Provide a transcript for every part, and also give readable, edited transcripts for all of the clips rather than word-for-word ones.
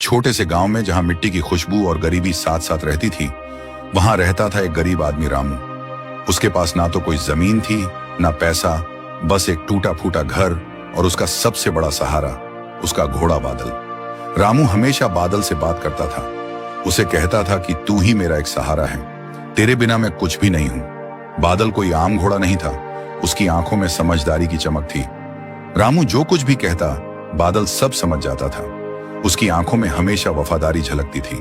छोटे से गांव में जहां मिट्टी की खुशबू और गरीबी साथ साथ रहती थी, वहां रहता था एक गरीब आदमी रामू। उसके पास ना तो कोई जमीन थी, ना पैसा, बस एक टूटा फूटा घर और उसका सबसे बड़ा सहारा उसका घोड़ा बादल। रामू हमेशा बादल से बात करता था। उसे कहता था कि तू ही मेरा एक सहारा है, तेरे बिना मैं कुछ भी नहीं हूं। बादल कोई आम घोड़ा नहीं था, उसकी आंखों में समझदारी की चमक थी। रामू जो कुछ भी कहता, बादल सब समझ जाता था। उसकी आंखों में हमेशा वफादारी झलकती थी।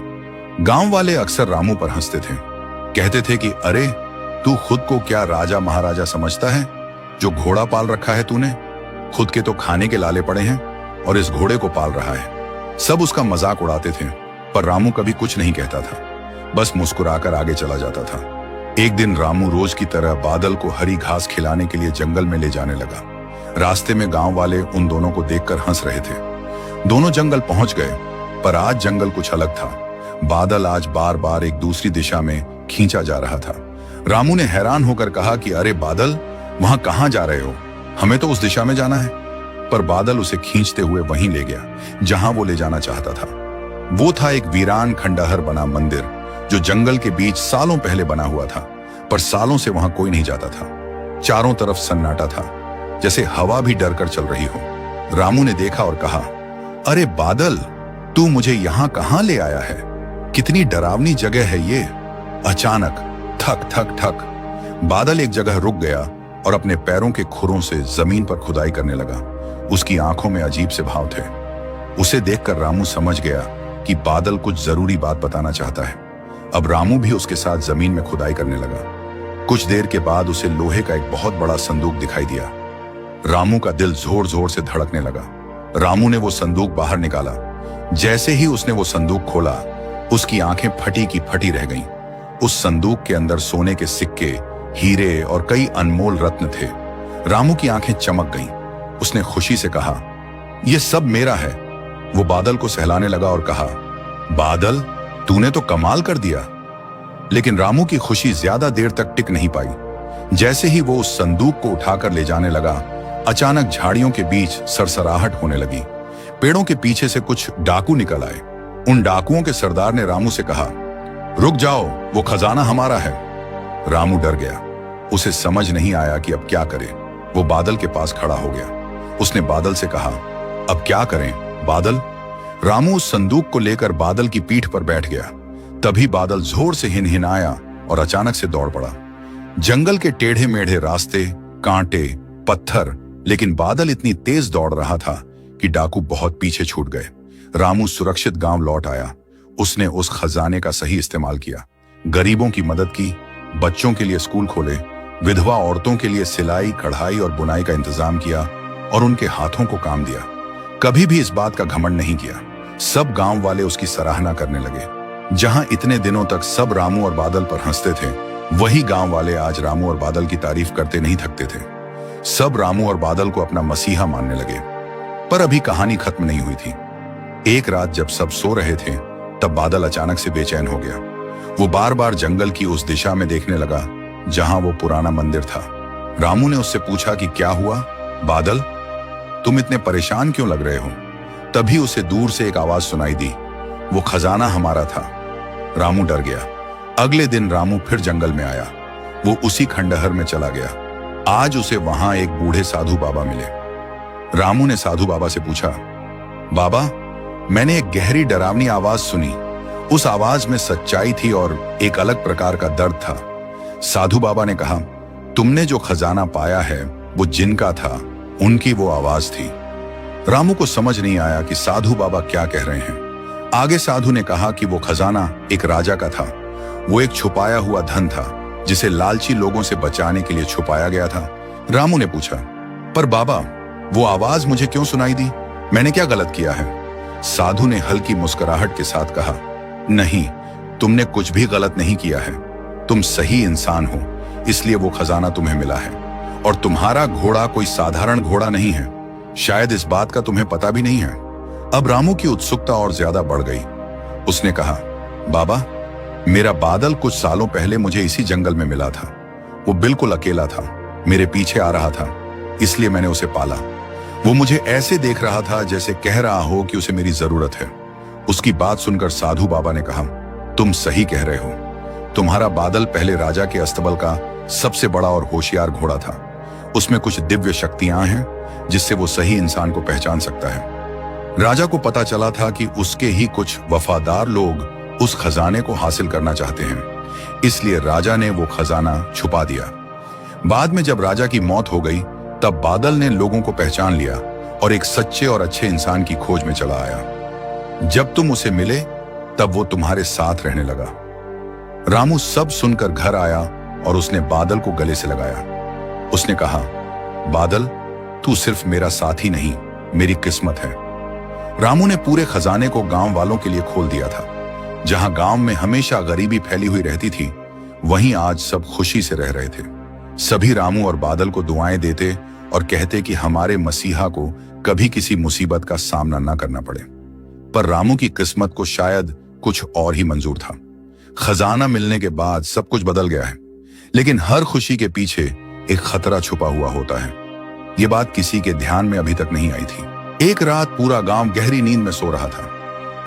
गांव वाले अक्सर रामू पर हंसते थे, कहते थे कि अरे तू खुद को क्या राजा महाराजा समझता है, जो घोड़ा पाल रखा है तूने। खुद के तो खाने के लाले पड़े हैं और इस घोड़े को पाल रहा है। सब उसका मजाक उड़ाते थे, पर रामू कभी कुछ नहीं कहता था, बस मुस्कुराकर आगे चला जाता था। एक दिन रामू रोज की तरह बादल को हरी घास खिलाने के लिए जंगल में ले जाने लगा। रास्ते में गांव वाले उन दोनों को देखकर हंस रहे थे। दोनों जंगल पहुंच गए, पर आज जंगल कुछ अलग था। बादल आज बार बार एक दूसरी दिशा में खींचा जा रहा था। रामू ने हैरान होकर कहा कि अरे बादल, वहां कहां जा रहे हो? हमें तो उस दिशा में जाना है। पर बादल उसे खींचते हुए वहीं ले गया जहां वो ले जाना चाहता था। वो था एक वीरान खंडहर बना मंदिर, जो जंगल के बीच सालों पहले बना हुआ था, पर सालों से वहां कोई नहीं जाता था। चारों तरफ सन्नाटा था, जैसे हवा भी डर कर चल रही हो। रामू ने देखा और कहा, अरे बादल, तू मुझे यहां कहां ले आया है? कितनी डरावनी जगह है ये। अचानक ठक ठक ठक, बादल एक जगह रुक गया और अपने पैरों के खुरों से जमीन पर खुदाई करने लगा। उसकी आंखों में अजीब से भाव थे। उसे देखकर रामू समझ गया कि बादल कुछ जरूरी बात बताना चाहता है। अब रामू भी उसके साथ जमीन में खुदाई करने लगा। कुछ देर के बाद उसे लोहे का एक बहुत बड़ा संदूक दिखाई दिया। रामू का दिल जोर जोर से धड़कने लगा। रामू ने वो संदूक बाहर निकाला। जैसे ही उसने वो संदूक खोला, उसकी आंखें फटी की फटी रह गईं। उस संदूक के अंदर सोने के सिक्के, हीरे और कई अनमोल रत्न थे। रामू की आंखें चमक गईं। उसने खुशी से कहा, यह सब मेरा है। वो बादल को सहलाने लगा और कहा, बादल, तूने तो कमाल कर दिया। लेकिन रामू की खुशी ज्यादा देर तक टिक नहीं पाई। जैसे ही वो उस संदूक को उठाकर ले जाने लगा, अचानक झाड़ियों के बीच सरसराहट होने लगी। पेड़ों के पीछे से कुछ डाकू निकल आए। उन डाकुओं के सरदार ने रामू से कहा, रुक जाओ, वो खजाना हमारा है। रामू डर गया। उसे समझ नहीं आया कि अब क्या करे। वो बादल के पास खड़ा हो गया। उसने बादल से कहा, अब क्या करें बादल? रामू उस संदूक को लेकर बादल की पीठ पर बैठ गया। तभी बादल जोर से हिनहिनाया और अचानक से दौड़ पड़ा। जंगल के टेढ़े मेढ़े रास्ते, कांटे, पत्थर, लेकिन बादल इतनी तेज दौड़ रहा था कि डाकू बहुत पीछे छूट गए। रामू सुरक्षित गांव लौट आया। उसने उस खजाने का सही इस्तेमाल किया। गरीबों की मदद की, बच्चों के लिए स्कूल खोले, विधवा औरतों के लिए सिलाई, कढ़ाई और बुनाई का इंतजाम किया और उनके हाथों को काम दिया। कभी भी इस बात का घमंड नहीं किया। सब गांव वाले उसकी सराहना करने लगे। जहां इतने दिनों तक सब रामू और बादल पर हंसते थे, वही गांव वाले आज रामू और बादल की तारीफ करते नहीं थकते थे। सब रामू और बादल को अपना मसीहा मानने लगे। पर अभी कहानी खत्म नहीं हुई थी। एक रात जब सब सो रहे थे, तब बादल अचानक से बेचैन हो गया। वो बार बार जंगल की उस दिशा में देखने लगा जहां वो पुराना मंदिर था। रामू ने उससे पूछा कि क्या हुआ बादल, तुम इतने परेशान क्यों लग रहे हो? तभी उसे दूर से एक आवाज सुनाई दी, वो खजाना हमारा था। रामू डर गया। अगले दिन रामू फिर जंगल में आया। वो उसी खंडहर में चला गया। आज उसे वहां एक बूढ़े साधु बाबा मिले। रामू ने साधु बाबा से पूछा, बाबा, मैंने एक गहरी डरावनी आवाज सुनी। उस आवाज में सच्चाई थी और एक अलग प्रकार का दर्द था। साधु बाबा ने कहा, तुमने जो खजाना पाया है वो जिनका था, उनकी वो आवाज थी। रामू को समझ नहीं आया कि साधु बाबा क्या कह रहे हैं। आगे साधु ने कहा कि वो खजाना एक राजा का था। वो एक छुपाया हुआ धन था, जिसे लालची लोगों से बचाने के लिए छुपाया गया था। रामू ने पूछा, पर बाबा, वो आवाज मुझे क्यों सुनाई दी? मैंने क्या गलत किया है? साधु ने हल्की मुस्कुराहट के साथ कहा, नहीं, तुमने कुछ भी गलत नहीं किया है। तुम सही इंसान हो, इसलिए वो खजाना तुम्हें मिला है। और तुम्हारा घोड़ा कोई साधारण घोड़ा नहीं है। शायद इस बात का तुम्हें पता भी नहीं है। अब रामू की उत्सुकता और ज्यादा बढ़ गई। उसने कहा, बाबा, मेरा बादल कुछ सालों पहले मुझे इसी जंगल में मिला था। वो बिल्कुल अकेला था, मेरे पीछे आ रहा था, इसलिए मैंने उसे पाला। वो मुझे ऐसे देख रहा था जैसे कह रहा हो कि उसे मेरी जरूरत है। उसकी बात सुनकर साधु बाबा ने कहा, तुम सही कह रहे हो। तुम्हारा बादल पहले राजा के अस्तबल का सबसे बड़ा और होशियार घोड़ा था। उसमें कुछ दिव्य शक्तियां हैं जिससे वो सही इंसान को पहचान सकता है। राजा को पता चला था कि उसके ही कुछ वफादार लोग उस खजाने को हासिल करना चाहते हैं, इसलिए राजा ने वो खजाना छुपा दिया। बाद में जब राजा की मौत हो गई तब बादल ने लोगों को पहचान लिया और एक सच्चे और अच्छे इंसान की खोज में चला आया। जब तुम उसे मिले तब वो तुम्हारे साथ रहने लगा। रामू सब सुनकर घर आया और उसने बादल को गले से लगाया। उसने कहा, बादल, तू सिर्फ मेरा साथी नहीं, मेरी किस्मत है। रामू ने पूरे खजाने को गांव वालों के लिए खोल दिया था। जहां गांव में हमेशा गरीबी फैली हुई रहती थी, वहीं आज सब खुशी से रह रहे थे। सभी रामू और बादल को दुआएं देते और कहते कि हमारे मसीहा को कभी किसी मुसीबत का सामना न करना पड़े। पर रामू की किस्मत को शायद कुछ और ही मंजूर था। खजाना मिलने के बाद सब कुछ बदल गया है, लेकिन हर खुशी के पीछे एक खतरा छुपा हुआ होता है। ये बात किसी के ध्यान में अभी तक नहीं आई थी। एक रात पूरा गांव गहरी नींद में सो रहा था।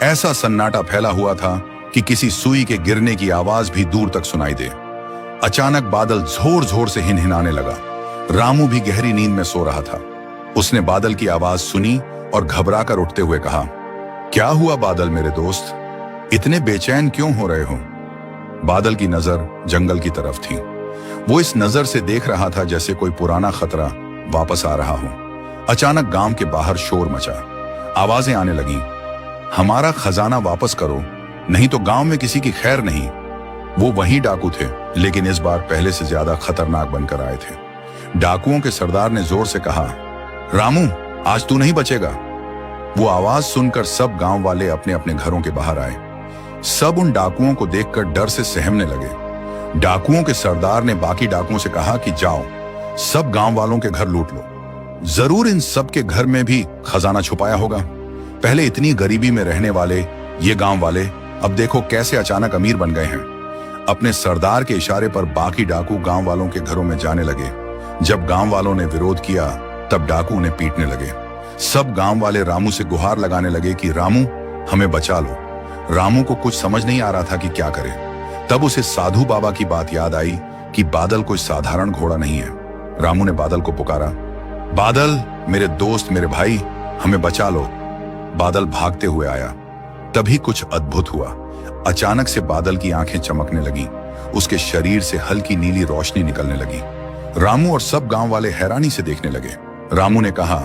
ऐसा सन्नाटा फैला हुआ था कि किसी सुई के गिरने की आवाज भी दूर तक सुनाई दे। अचानक बादल जोर जोर से हिनहिनाने लगा। रामू भी गहरी नींद में सो रहा था। उसने बादल की आवाज सुनी और घबराकर उठते हुए कहा, क्या हुआ बादल मेरे दोस्त, इतने बेचैन क्यों हो रहे हो? बादल की नजर जंगल की तरफ थी। वो इस नजर से देख रहा था जैसे कोई पुराना खतरा वापस आ रहा हो। अचानक गांव के बाहर शोर मचा। आवाजें आने लगी, हमारा खजाना वापस करो, नहीं तो गांव में किसी की खैर नहीं। वो वही डाकू थे, लेकिन इस बार पहले से ज्यादा खतरनाक बनकर आए थे। डाकुओं के सरदार ने जोर से कहा, रामू, आज तू नहीं बचेगा। वो आवाज सुनकर सब गांव वाले अपने अपने घरों के बाहर आए। सब उन डाकुओं को देखकर डर से सहमने लगे। डाकुओं के सरदार ने बाकी डाकुओं से कहा कि जाओ, सब गांव वालों के घर लूट लो। जरूर इन सब के घर में भी खजाना छुपाया होगा। पहले इतनी गरीबी में रहने वाले ये गांव वाले अब देखो कैसे अचानक अमीर बन गए हैं। अपने सरदार के इशारे पर बाकी डाकू गांव वालों के घरों में जाने लगे। जब गांव वालों ने विरोध किया तब डाकू उन्हें पीटने लगे। सब गांव वाले रामू से गुहार लगाने लगे कि रामू, हमें बचा लो। रामू को कुछ समझ नहीं आ रहा था कि क्या करे। तब उसे साधु बाबा की बात याद आई कि बादल कोई साधारण घोड़ा नहीं है। रामू ने बादल को पुकारा, बादल मेरे दोस्त, मेरे भाई, हमें बचा लो। बादल भागते हुए आया। तभी कुछ अद्भुत हुआ। अचानक से बादल की आंखें चमकने लगी। उसके शरीर से हल्की नीली रोशनी निकलने लगी। रामू और सब गांव वाले हैरानी से देखने लगे। रामू ने कहा,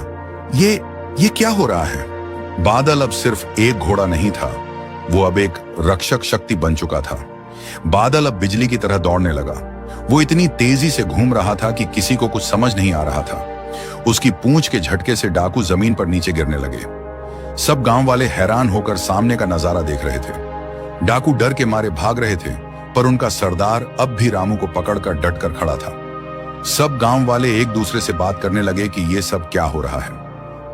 ये क्या हो रहा है? बादल अब सिर्फ एक घोड़ा नहीं था, वो अब एक रक्षक शक्ति बन चुका था। बादल अब बिजली की तरह दौड़ने लगा। वो इतनी तेजी से घूम रहा था कि किसी को कुछ समझ नहीं आ रहा था। उसकी पूंछ के झटके से डाकू जमीन पर नीचे गिरने लगे। सब गांव वाले हैरान होकर सामने का नजारा देख रहे थे। डाकू डर के मारे भाग रहे थे, पर उनका सरदार अब भी रामू को पकड़कर डटकर खड़ा था। सब गांव वाले एक दूसरे से बात करने लगे कि ये सब क्या हो रहा है।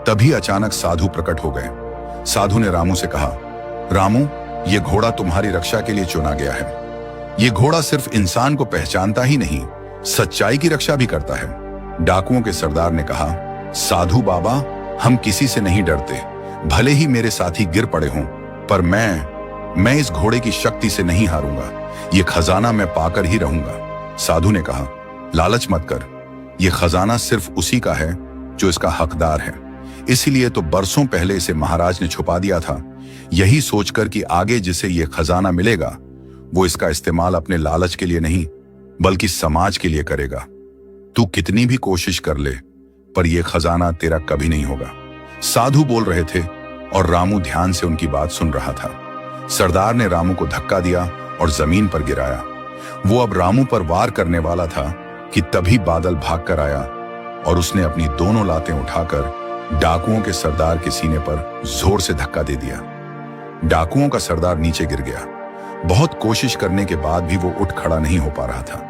तभी अचानक साधु प्रकट हो गए। साधु ने रामू से कहा, रामू, ये घोड़ा तुम्हारी रक्षा के लिए चुना गया है। ये घोड़ा सिर्फ इंसान को पहचानता ही नहीं, सच्चाई की रक्षा भी करता है। डाकुओं के सरदार ने कहा, साधु बाबा, हम किसी से नहीं डरते, भले ही मेरे साथी गिर पड़े हों, पर मैं इस घोड़े की शक्ति से नहीं हारूंगा। ये खजाना मैं पाकर ही रहूंगा। साधु ने कहा, लालच मत कर, ये खजाना सिर्फ उसी का है जो इसका हकदार है। इसीलिए तो बरसों पहले इसे महाराज ने छुपा दिया था, यही सोचकर कि आगे जिसे ये खजाना मिलेगा वो इसका इस्तेमाल अपने लालच के लिए नहीं बल्कि समाज के लिए करेगा। तू कितनी भी कोशिश कर ले, पर यह खजाना तेरा कभी नहीं होगा। साधु बोल रहे थे और रामू ध्यान से उनकी बात सुन रहा था। सरदार ने रामू को धक्का दिया और जमीन पर गिराया। वो अब रामू पर वार करने वाला था कि तभी बादल भागकर आया और उसने अपनी दोनों लातें उठाकर डाकुओं के सरदार के सीने पर जोर से धक्का दे दिया। डाकुओं का सरदार नीचे गिर गया। बहुत कोशिश करने के बाद भी वो उठ खड़ा नहीं हो पा रहा था।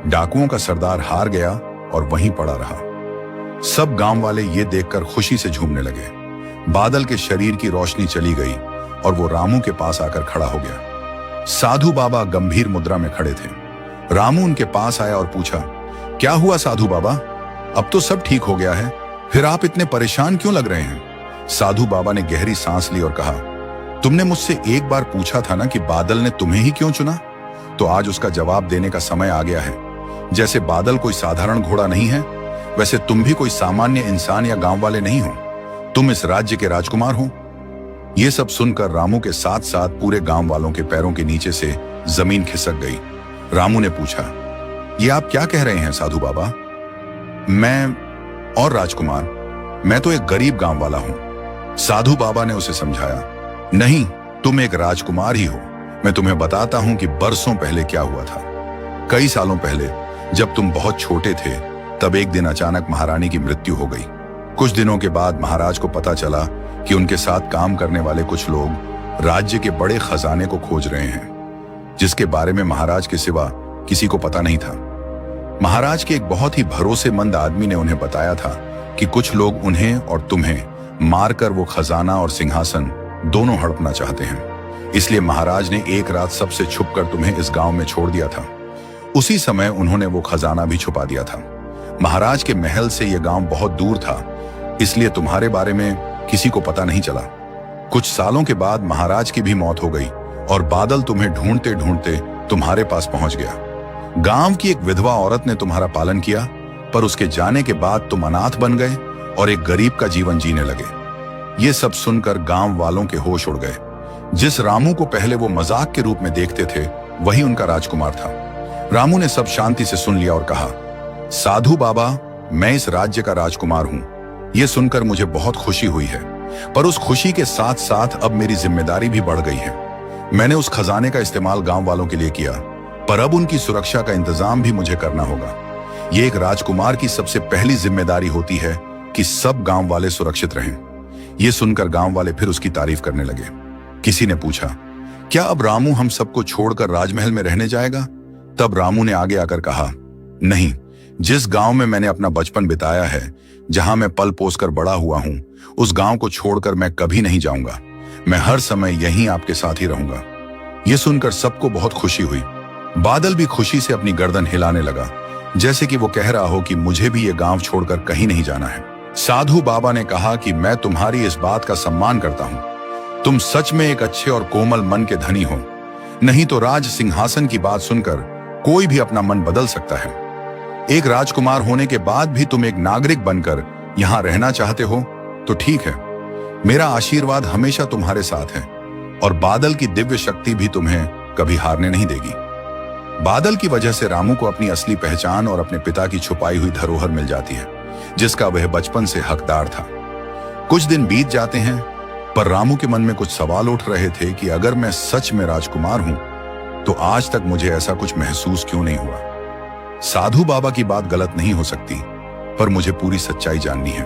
डाकुओं का सरदार हार गया और वहीं पड़ा रहा। सब गांव वाले ये देखकर खुशी से झूमने लगे। बादल के शरीर की रोशनी चली गई और वो रामू के पास आकर खड़ा हो गया। साधु बाबा गंभीर मुद्रा में खड़े थे। रामू उनके पास आया और पूछा, क्या हुआ साधु बाबा? अब तो सब ठीक हो गया है, फिर आप इतने परेशान क्यों लग रहे हैं? साधु बाबा ने गहरी सांस ली और कहा, तुमने मुझसे एक बार पूछा था ना कि बादल ने तुम्हें ही क्यों चुना, तो आज उसका जवाब देने का समय आ गया है। जैसे बादल कोई साधारण घोड़ा नहीं है, वैसे तुम भी कोई सामान्य इंसान या गांव वाले नहीं हो। तुम इस राज्य के राजकुमार हो। यह सब सुनकर रामू के साथ साथ पूरे गांव वालों के पैरों के नीचे से जमीन खिसक गई। रामू ने पूछा, ये आप क्या कह रहे हैं साधु बाबा? मैं और राजकुमार, मैं तो एक गरीब गांव वाला हूं। साधु बाबा ने उसे समझाया, नहीं, तुम एक राजकुमार ही हो। मैं तुम्हें बताता हूं कि बरसों पहले क्या हुआ था। कई सालों पहले जब तुम बहुत छोटे थे, तब एक दिन अचानक महारानी की मृत्यु हो गई। कुछ दिनों के बाद महाराज को पता चला कि उनके साथ काम करने वाले कुछ लोग राज्य के बड़े खजाने को खोज रहे हैं, जिसके बारे में महाराज के सिवा किसी को पता नहीं था। महाराज के एक बहुत ही भरोसेमंद आदमी ने उन्हें बताया था कि कुछ लोग उन्हें और तुम्हें मारकर वो खजाना और सिंहासन दोनों हड़पना चाहते हैं। इसलिए महाराज ने एक रात सबसे छुपकर तुम्हें इस गांव में छोड़ दिया था। उसी समय उन्होंने वो खजाना भी छुपा दिया था। महाराज के महल से यह गांव बहुत दूर था, इसलिए तुम्हारे बारे में किसी को पता नहीं चला। कुछ सालों के बाद महाराज की भी मौत हो गई और बादल तुम्हें ढूंढते ढूंढते तुम्हारे पास पहुंच गया। गांव की एक विधवा औरत ने तुम्हारा पालन किया, पर उसके जाने के बाद तुम अनाथ बन गए और एक गरीब का जीवन जीने लगे। ये सब सुनकर गांव वालों के होश उड़ गए। जिस रामू को पहले वो मजाक के रूप में देखते थे, वही उनका राजकुमार था। रामू ने सब शांति से सुन लिया और कहा, साधु बाबा, मैं इस राज्य का राजकुमार हूं। यह सुनकर मुझे बहुत खुशी हुई है, पर उस खुशी के साथ साथ अब मेरी जिम्मेदारी भी बढ़ गई है। मैंने उस खजाने का इस्तेमाल गांव वालों के लिए किया, पर अब उनकी सुरक्षा का इंतजाम भी मुझे करना होगा। यह एक राजकुमार की सबसे पहली जिम्मेदारी होती है कि सब गांव वाले सुरक्षित रहें। यह सुनकर गांव वाले फिर उसकी तारीफ करने लगे। किसी ने पूछा, क्या अब रामू हम सबको छोड़कर राजमहल में रहने जाएगा? तब रामू ने आगे आकर कहा, नहीं, जिस गांव में मैंने अपना बचपन बिताया है, जहां मैं पल पोस कर बड़ा हुआ हूं, उस गांव को छोड़कर मैं कभी नहीं जाऊंगा। मैं हर समय यहीं आपके साथ ही रहूंगा। यह सुनकर सबको बहुत खुशी हुई। बादल भी खुशी से अपनी गर्दन हिलाने लगा, जैसे कि वो कह रहा हो कि मुझे भी ये गांव छोड़कर कहीं नहीं जाना है। साधु बाबा ने कहा कि मैं तुम्हारी इस बात का सम्मान करता हूं। तुम सच में एक अच्छे और कोमल मन के धनी हो। नहीं तो राज सिंहासन की बात सुनकर कोई भी अपना मन बदल सकता है। एक राजकुमार होने के बाद भी तुम एक नागरिक बनकर यहां रहना चाहते हो, तो ठीक है। मेरा आशीर्वाद हमेशा तुम्हारे साथ है और बादल की दिव्य शक्ति भी तुम्हें कभी हारने नहीं देगी। बादल की वजह से रामू को अपनी असली पहचान और अपने पिता की छुपाई हुई धरोहर मिल जाती है, जिसका वह बचपन से हकदार था। कुछ दिन बीत जाते हैं, पर रामू के मन में कुछ सवाल उठ रहे थे कि अगर मैं सच में राजकुमार हूं, तो आज तक मुझे ऐसा कुछ महसूस क्यों नहीं हुआ। साधु बाबा की बात गलत नहीं हो सकती, पर मुझे पूरी सच्चाई जाननी है।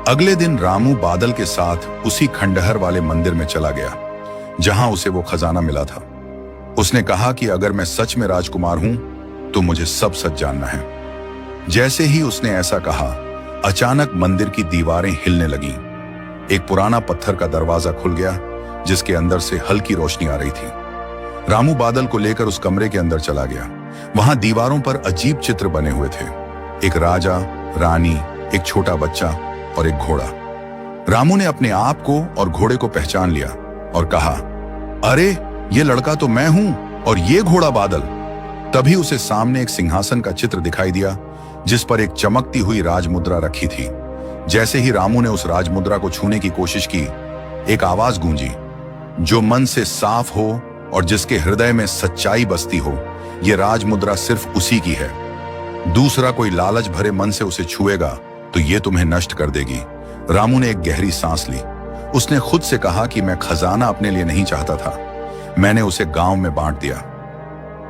अगले दिन रामू बादल के साथ उसी खंडहर वाले मंदिर में चला गया, जहां उसे वो खजाना मिला था। उसने कहा कि अगर मैं सच में राजकुमार हूं, तो मुझे सब सच जानना है। जैसे ही उसने ऐसा कहा, अचानक मंदिर की दीवारें हिलने लगीं। एक पुराना पत्थर का दरवाजा खुल गया, जिसके अंदर से हल्की रोशनी आ रही थी। रामू बादल को लेकर उस कमरे के अंदर चला गया। वहां दीवारों पर अजीब चित्र बने हुए थे। एक राजा, रानी, एक छोटा बच्चा और एक घोड़ा। रामू ने अपने आप को और घोड़े को पहचान लिया और कहा, अरे, ये लड़का तो मैं हूं और ये घोड़ा बादल। तभी उसे सामने एक सिंहासन का चित्र दिखाई दिया, जिस पर एक चमकती हुई राजमुद्रा रखी थी। जैसे ही रामू ने उस राजमुद्रा को छूने की कोशिश की, एक आवाज गूंजी, जो मन से साफ हो और जिसके हृदय में सच्चाई बसती हो, ये राजमुद्रा सिर्फ उसी की है। दूसरा कोई लालच भरे मन से उसे छुएगा तो ये तुम्हें नष्ट कर देगी। रामू ने एक गहरी सांस ली। उसने खुद से कहा कि मैं खजाना अपने लिए नहीं चाहता था, मैंने उसे गांव में बांट दिया।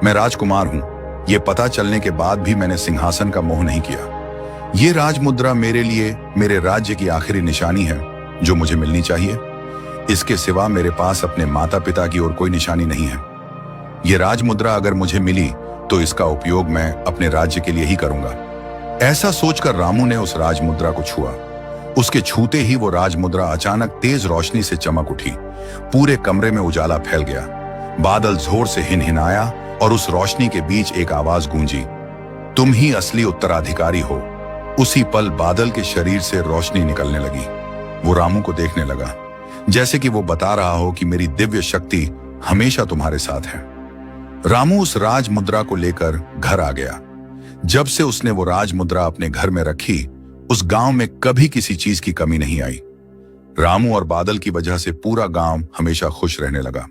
मैं राजकुमार हूं, यह पता चलने के बाद भी मैंने सिंहासन का मोह नहीं किया। ये राजमुद्रा मेरे लिए मेरे राज्य की आखिरी निशानी है, जो मुझे मिलनी चाहिए। इसके सिवा मेरे पास अपने माता पिता की और कोई निशानी नहीं है। यह राजमुद्रा अगर मुझे मिली, तो इसका उपयोग मैं अपने राज्य के लिए ही करूंगा। ऐसा सोचकर रामू ने उस राजमुद्रा को छुआ। उसके छूते ही वो राजमुद्रा अचानक तेज रोशनी से चमक उठी। पूरे कमरे में उजाला फैल गया। बादल जोर से हिनहिनाया और उस रोशनी के बीच एक आवाज गूंजी, तुम ही असली उत्तराधिकारी हो। उसी पल बादल के शरीर से रोशनी निकलने लगी। वो रामू को देखने लगा। जैसे कि वो बता रहा हो कि मेरी दिव्य शक्ति हमेशा तुम्हारे साथ है। रामू उस राज मुद्रा को लेकर घर आ गया। जब से उसने वो राज मुद्रा अपने घर में रखी, उस गांव में कभी किसी चीज की कमी नहीं आई। रामू और बादल की वजह से पूरा गांव हमेशा खुश रहने लगा।